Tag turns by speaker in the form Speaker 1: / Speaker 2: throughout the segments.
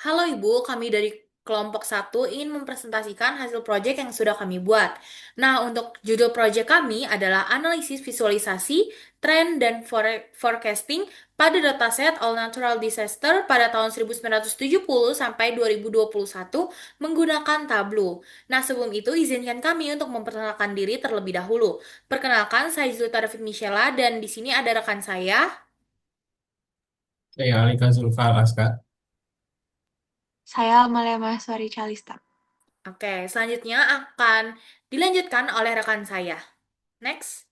Speaker 1: Halo Ibu, kami dari kelompok satu ingin mempresentasikan hasil proyek yang sudah kami buat. Nah, untuk judul proyek kami adalah analisis visualisasi, tren, dan forecasting pada dataset All Natural Disaster pada tahun 1970 sampai 2021 menggunakan Tableau. Nah, sebelum itu izinkan kami untuk memperkenalkan diri terlebih dahulu. Perkenalkan, saya Zulta David Michela dan di sini ada rekan saya.
Speaker 2: Saya Alika Zulfa Alaska.
Speaker 3: Saya Amalia Maheswari Calista.
Speaker 1: Oke, selanjutnya akan dilanjutkan oleh rekan saya. Next.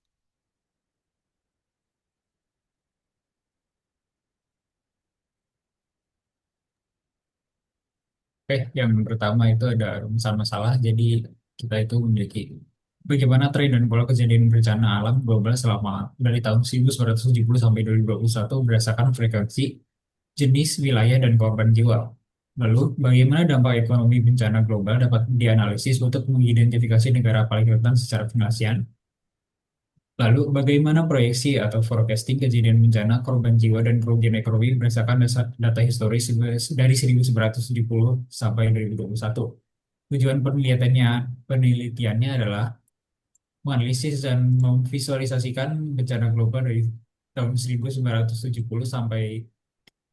Speaker 2: Oke, yang pertama itu ada rumusan masalah. Jadi kita itu memiliki bagaimana tren dan pola kejadian bencana alam global selama dari tahun 1970 sampai 2021 berdasarkan frekuensi, jenis, wilayah, dan korban jiwa. Lalu, bagaimana dampak ekonomi bencana global dapat dianalisis untuk mengidentifikasi negara paling rentan secara finansial. Lalu, bagaimana proyeksi atau forecasting kejadian bencana, korban jiwa, dan kerugian ekonomi berdasarkan data historis dari 1970 sampai 2021. Tujuan penelitiannya adalah menganalisis dan memvisualisasikan bencana global dari tahun 1970 sampai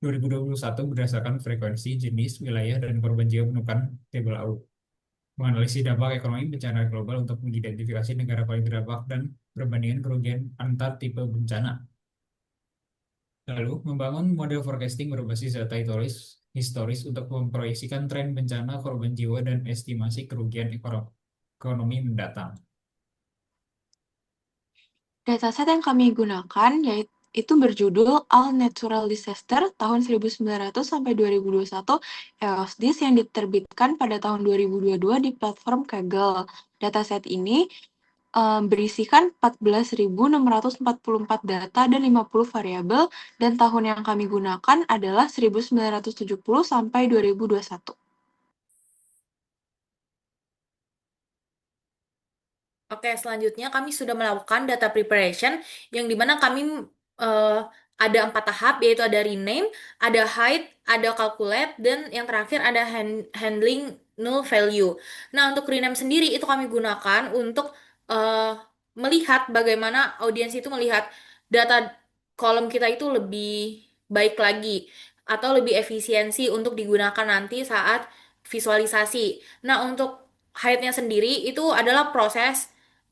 Speaker 2: 2021 berdasarkan frekuensi, jenis, wilayah, dan korban jiwa menemukan tabel AU. Menganalisis dampak ekonomi bencana global untuk mengidentifikasi negara paling terdampak dan perbandingan kerugian antar tipe bencana. Lalu, membangun model forecasting berbasis data historis untuk memproyeksikan tren bencana, korban jiwa, dan estimasi kerugian ekonomi mendatang.
Speaker 3: Dataset yang kami gunakan yaitu berjudul All Natural Disaster tahun 1900 sampai 2021 EOSDIS yang diterbitkan pada tahun 2022 di platform Kaggle. Dataset ini berisikan 14.644 data dan 50 variabel, dan tahun yang kami gunakan adalah 1970 sampai 2021.
Speaker 1: Oke, selanjutnya kami sudah melakukan data preparation yang dimana kami eh, ada 4 tahap, yaitu ada rename, ada hide, ada calculate, dan yang terakhir ada handling null value. Nah, untuk rename sendiri itu kami gunakan untuk eh, melihat bagaimana audiens itu melihat data kolom kita itu lebih baik lagi atau lebih efisiensi untuk digunakan nanti saat visualisasi. Nah, untuk hide-nya sendiri itu adalah proses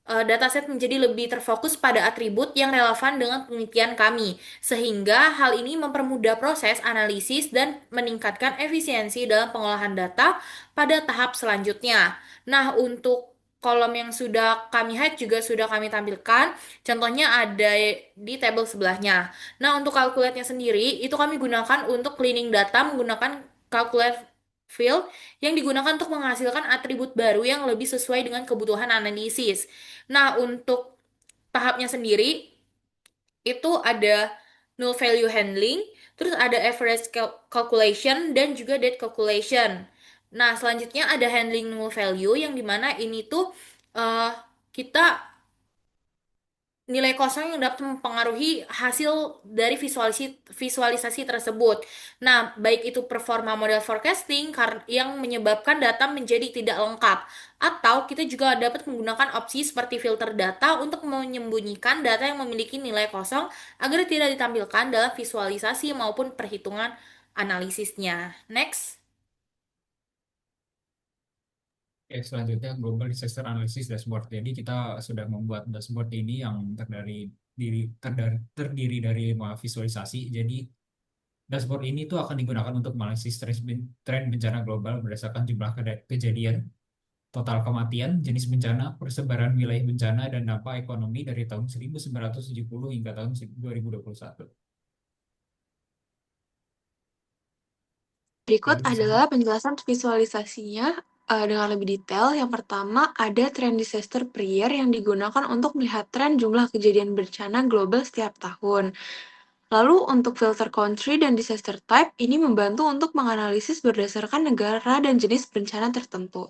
Speaker 1: dataset menjadi lebih terfokus pada atribut yang relevan dengan penelitian kami, sehingga hal ini mempermudah proses analisis dan meningkatkan efisiensi dalam pengolahan data pada tahap selanjutnya. Nah, untuk kolom yang sudah kami hide juga sudah kami tampilkan, contohnya ada di tabel sebelahnya. Nah, untuk kalkulatnya sendiri, itu kami gunakan untuk cleaning data menggunakan calculate field yang digunakan untuk menghasilkan atribut baru yang lebih sesuai dengan kebutuhan analisis. Nah, untuk tahapnya sendiri itu ada null value handling, terus ada average calculation dan juga date calculation. Nah, selanjutnya ada handling null value yang dimana ini tuh eh, kita nilai kosong yang dapat mempengaruhi hasil dari visualisasi tersebut. Nah, baik itu performa model forecasting yang menyebabkan data menjadi tidak lengkap, atau kita juga dapat menggunakan opsi seperti filter data untuk menyembunyikan data yang memiliki nilai kosong agar tidak ditampilkan dalam visualisasi maupun perhitungan analisisnya. Next.
Speaker 2: Oke, selanjutnya Global Disaster Analysis Dashboard. Jadi kita sudah membuat dashboard ini yang terdiri dari 5 visualisasi. Jadi dashboard ini tuh akan digunakan untuk menganalisis tren bencana global berdasarkan jumlah kejadian, total kematian, jenis bencana, persebaran wilayah bencana, dan dampak ekonomi dari tahun 1970 hingga tahun 2021.
Speaker 3: Berikut
Speaker 2: Lalu di sini,
Speaker 3: adalah penjelasan visualisasinya dengan lebih detail. Yang pertama, ada trend disaster per year yang digunakan untuk melihat tren jumlah kejadian bencana global setiap tahun. Lalu untuk filter country dan disaster type, ini membantu untuk menganalisis berdasarkan negara dan jenis bencana tertentu.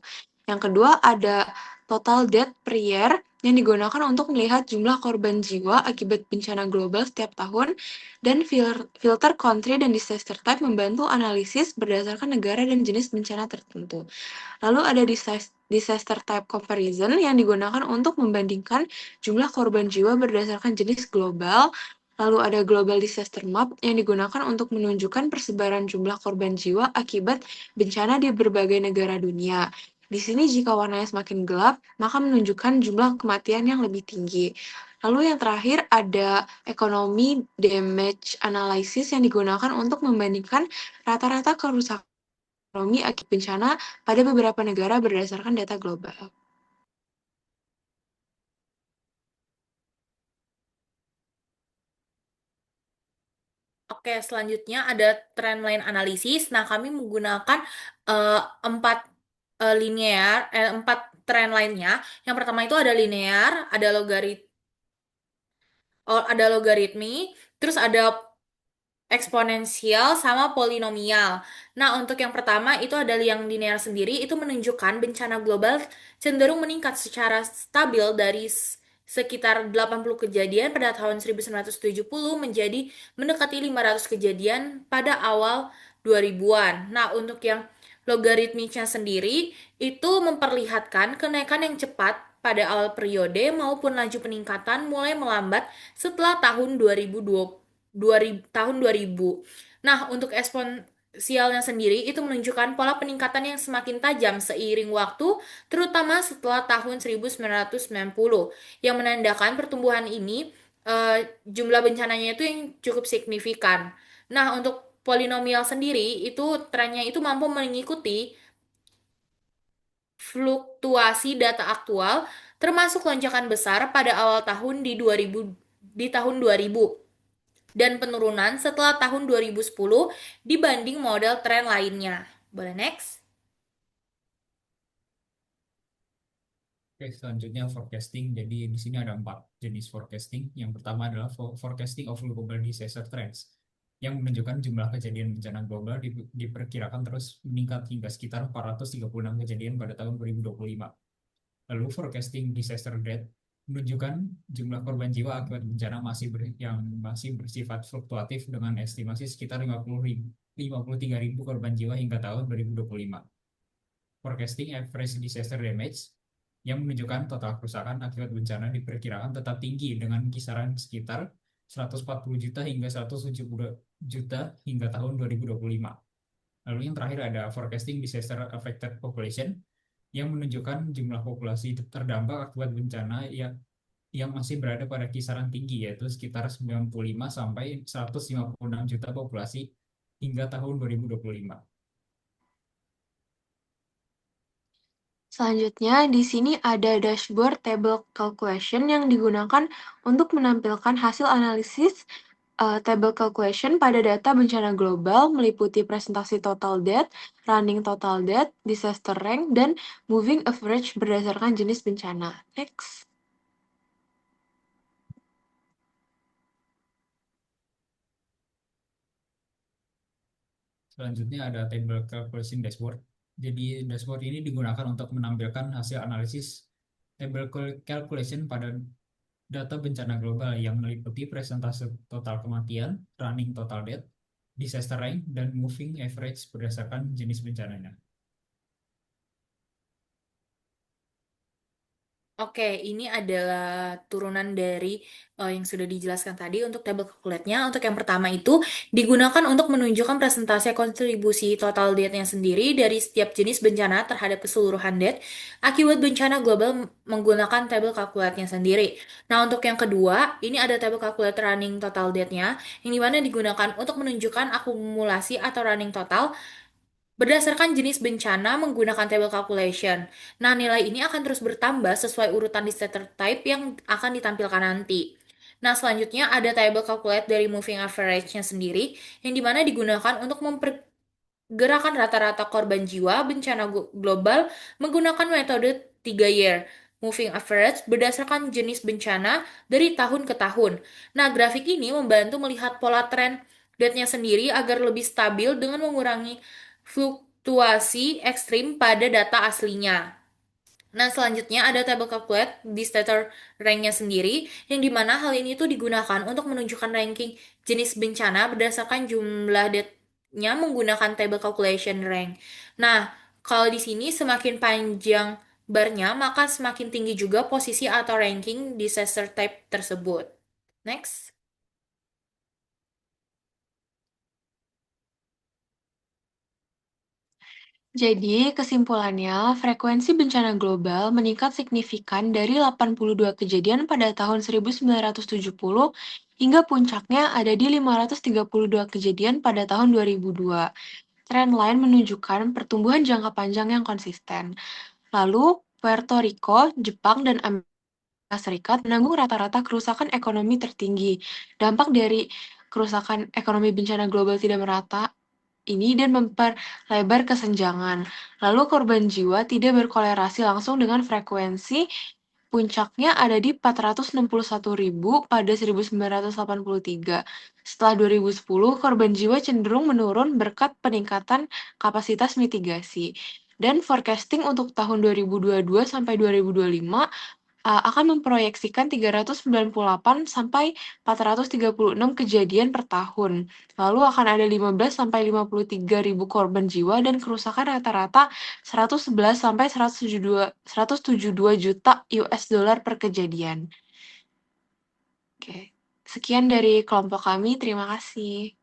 Speaker 3: Yang kedua ada total death per year yang digunakan untuk melihat jumlah korban jiwa akibat bencana global setiap tahun, dan filter country dan disaster type membantu analisis berdasarkan negara dan jenis bencana tertentu. Lalu ada disaster type comparison yang digunakan untuk membandingkan jumlah korban jiwa berdasarkan jenis global. Lalu ada global disaster map yang digunakan untuk menunjukkan persebaran jumlah korban jiwa akibat bencana di berbagai negara dunia. Di sini jika warnanya semakin gelap, maka menunjukkan jumlah kematian yang lebih tinggi. Lalu yang terakhir ada ekonomi damage analysis yang digunakan untuk membandingkan rata-rata kerusakan ekonomi akibat bencana pada beberapa negara berdasarkan data global.
Speaker 1: Oke, selanjutnya ada trendline analisis. Nah, kami menggunakan eh, empat empat trendline-nya. Yang pertama itu ada linear, ada logaritmi, terus ada eksponensial sama polinomial. Nah, untuk yang pertama itu ada yang linear sendiri, itu menunjukkan bencana global cenderung meningkat secara stabil dari sekitar 80 kejadian pada tahun 1970 menjadi mendekati 500 kejadian pada awal 2000-an. Nah, untuk yang logaritmiknya sendiri itu memperlihatkan kenaikan yang cepat pada awal periode maupun laju peningkatan mulai melambat setelah tahun 2000. Nah, untuk eksponensialnya sendiri itu menunjukkan pola peningkatan yang semakin tajam seiring waktu, terutama setelah tahun 1990, yang menandakan pertumbuhan ini jumlah bencananya itu yang cukup signifikan. Nah, untuk polinomial sendiri itu trennya itu mampu mengikuti fluktuasi data aktual termasuk lonjakan besar pada awal tahun di tahun 2000 dan penurunan setelah tahun 2010 dibanding model tren lainnya. Boleh next?
Speaker 2: Oke, selanjutnya forecasting. Jadi di sini ada 4 jenis forecasting. Yang pertama adalah forecasting of global disaster trends, yang menunjukkan jumlah kejadian bencana global diperkirakan terus meningkat hingga sekitar 436 kejadian pada tahun 2025. Lalu forecasting disaster death menunjukkan jumlah korban jiwa akibat bencana yang masih bersifat fluktuatif dengan estimasi sekitar 53.000 korban jiwa hingga tahun 2025. Forecasting average disaster damage yang menunjukkan total kerusakan akibat bencana diperkirakan tetap tinggi dengan kisaran sekitar 140 juta hingga 170 juta hingga tahun 2025. Lalu yang terakhir ada forecasting disaster affected population yang menunjukkan jumlah populasi terdampak akibat bencana yang masih berada pada kisaran tinggi, yaitu sekitar 95 sampai 156 juta populasi hingga tahun 2025.
Speaker 3: Selanjutnya, di sini ada dashboard table calculation yang digunakan untuk menampilkan hasil analisis table calculation pada data bencana global meliputi presentasi total death, running total death, disaster rank, dan moving average berdasarkan jenis bencana. Next.
Speaker 2: Selanjutnya ada table calculation dashboard. Jadi dashboard ini digunakan untuk menampilkan hasil analisis table calculation pada data bencana global yang meliputi presentase total kematian, running total death, disaster rank, dan moving average berdasarkan jenis bencananya.
Speaker 1: Oke, ini adalah turunan dari yang sudah dijelaskan tadi untuk table calculate-nya. Untuk yang pertama itu digunakan untuk menunjukkan presentase kontribusi total debt-nya sendiri dari setiap jenis bencana terhadap keseluruhan debt akibat bencana global menggunakan table calculate-nya sendiri. Nah, untuk yang kedua, ini ada table calculate running total debt-nya, yang dimana digunakan untuk menunjukkan akumulasi atau running total berdasarkan jenis bencana menggunakan table calculation. Nah, nilai ini akan terus bertambah sesuai urutan di stater type yang akan ditampilkan nanti. Nah, selanjutnya ada table calculate dari moving average-nya sendiri, yang dimana digunakan untuk mempergerakan rata-rata korban jiwa bencana global menggunakan metode 3 year moving average berdasarkan jenis bencana dari tahun ke tahun. Nah, grafik ini membantu melihat pola tren date-nya sendiri agar lebih stabil dengan mengurangi fluktuasi ekstrim pada data aslinya. Nah, selanjutnya ada table calculate di stator ranknya sendiri, yang dimana hal ini tuh digunakan untuk menunjukkan ranking jenis bencana berdasarkan jumlah datanya menggunakan table calculation rank. Nah, kalau di sini semakin panjang barnya, maka semakin tinggi juga posisi atau ranking disaster type tersebut. Next.
Speaker 3: Jadi, kesimpulannya, frekuensi bencana global meningkat signifikan dari 82 kejadian pada tahun 1970 hingga puncaknya ada di 532 kejadian pada tahun 2002. Tren lain menunjukkan pertumbuhan jangka panjang yang konsisten. Lalu, Puerto Rico, Jepang, dan Amerika Serikat menanggung rata-rata kerusakan ekonomi tertinggi. Dampak dari kerusakan ekonomi bencana global tidak merata ini dan memperlebar kesenjangan. Lalu korban jiwa tidak berkolerasi langsung dengan frekuensi, puncaknya ada di 461.000 pada 1983. Setelah 2010, korban jiwa cenderung menurun berkat peningkatan kapasitas mitigasi. Dan forecasting untuk tahun 2022 sampai 2025 akan memproyeksikan 398 sampai 436 kejadian per tahun. Lalu akan ada 15 sampai 53 ribu korban jiwa dan kerusakan rata-rata 111 sampai 172 juta US dollar per kejadian. Oke. Sekian dari kelompok kami, terima kasih.